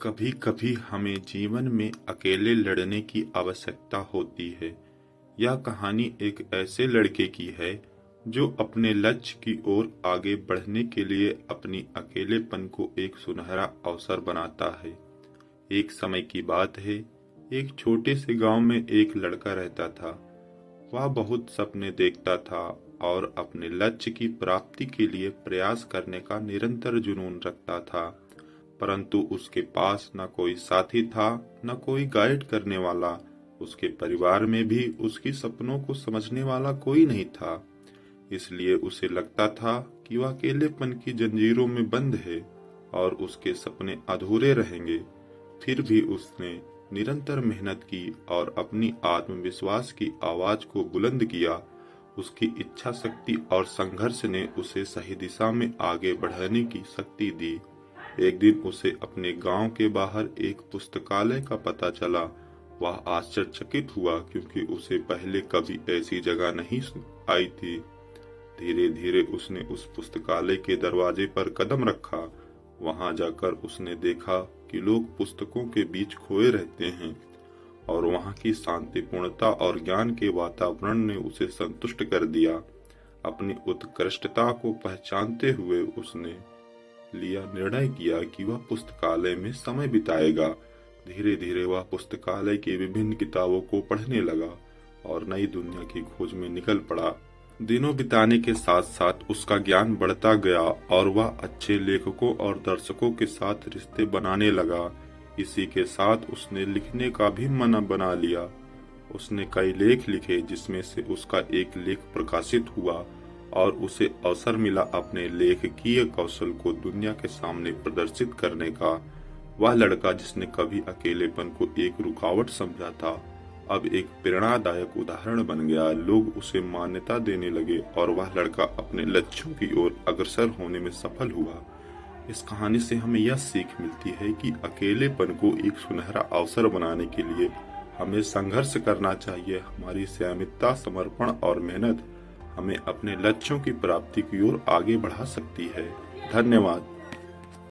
कभी कभी हमें जीवन में अकेले लड़ने की आवश्यकता होती है। यह कहानी एक ऐसे लड़के की है जो अपने लक्ष्य की ओर आगे बढ़ने के लिए अपनी अकेलेपन को एक सुनहरा अवसर बनाता है। एक समय की बात है, एक छोटे से गांव में एक लड़का रहता था। वह बहुत सपने देखता था और अपने लक्ष्य की प्राप्ति के लिए प्रयास करने का निरंतर जुनून रखता था, परंतु उसके पास न कोई साथी था, न कोई गाइड करने वाला। उसके परिवार में भी उसकी सपनों को समझने वाला कोई नहीं था। इसलिए उसे लगता था कि वह अकेलेपन की जंजीरों में बंद है और उसके सपने अधूरे रहेंगे। फिर भी उसने निरंतर मेहनत की और अपनी आत्मविश्वास की आवाज को बुलंद किया। उसकी इच्छा शक्ति और संघर्ष ने उसे सही दिशा में आगे बढ़ने की शक्ति दी। एक दिन उसे अपने गांव के बाहर एक पुस्तकालय का पता चला। वह आश्चर्यचकित हुआ क्योंकि उसे पहले कभी ऐसी जगह नहीं आई थी। धीरे धीरे उसने उस पुस्तकालय के दरवाजे पर कदम रखा। वहां जाकर उसने देखा कि लोग पुस्तकों के बीच खोए रहते हैं और वहां की शांतिपूर्णता और ज्ञान के वातावरण ने उसे संतुष्ट कर दिया। अपनी उत्कृष्टता को पहचानते हुए उसने निर्णय किया कि वह पुस्तकालय में समय बिताएगा। धीरे धीरे वह पुस्तकालय की विभिन्न किताबों को पढ़ने लगा और नई दुनिया की खोज में निकल पड़ा। दिनों बिताने के साथ साथ उसका ज्ञान बढ़ता गया और वह अच्छे लेखकों और दर्शकों के साथ रिश्ते बनाने लगा। इसी के साथ उसने लिखने का भी मन बना लिया। उसने कई लेख लिखे, जिसमें से उसका एक लेख प्रकाशित हुआ और उसे अवसर मिला अपने लेखकीय कौशल को दुनिया के सामने प्रदर्शित करने का। वह लड़का जिसने कभी अकेलेपन को एक रुकावट समझा था, अब एक प्रेरणादायक उदाहरण बन गया। लोग उसे मान्यता देने लगे और वह लड़का अपने लक्ष्यों की ओर अग्रसर होने में सफल हुआ। इस कहानी से हमें यह सीख मिलती है कि अकेलेपन को एक सुनहरा अवसर बनाने के लिए हमें संघर्ष करना चाहिए। हमारी संयमितता, समर्पण और मेहनत हमें अपने लक्ष्यों की प्राप्ति की ओर आगे बढ़ा सकती है। धन्यवाद।